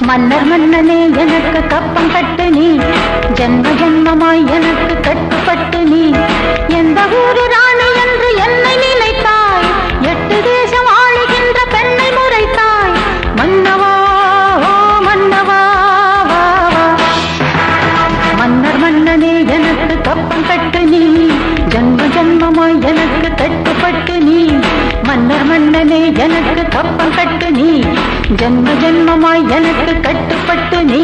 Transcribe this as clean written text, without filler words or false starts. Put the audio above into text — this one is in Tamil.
மன்னர் மன்னனே எனக்கு கப்பம் கட்டு நீ, ஜென்ம ஜென்மமாய் எனக்கு கட்டுப்பட்டு நீ. எந்த ஊரு ராணி என்று என்னை நினைத்தாய், 8 தேசம் ஆளுகின்ற பெண்ணை முறைத்தாய். மன்னவா ஓ மன்னவா வா வா. மன்னர் மன்னனே எனக்கு கப்பம் கட்டு நீ, ஜென்ம ஜென்மமாய் எனக்கு கட்டுப்பட்டு நீ. மன்னர் மன்னனே எனக்கு கப்பம் கட்டு நீ, ஜென்ம ஜென்மமாய் எனக்கு கட்டுப்பட்டு நீ.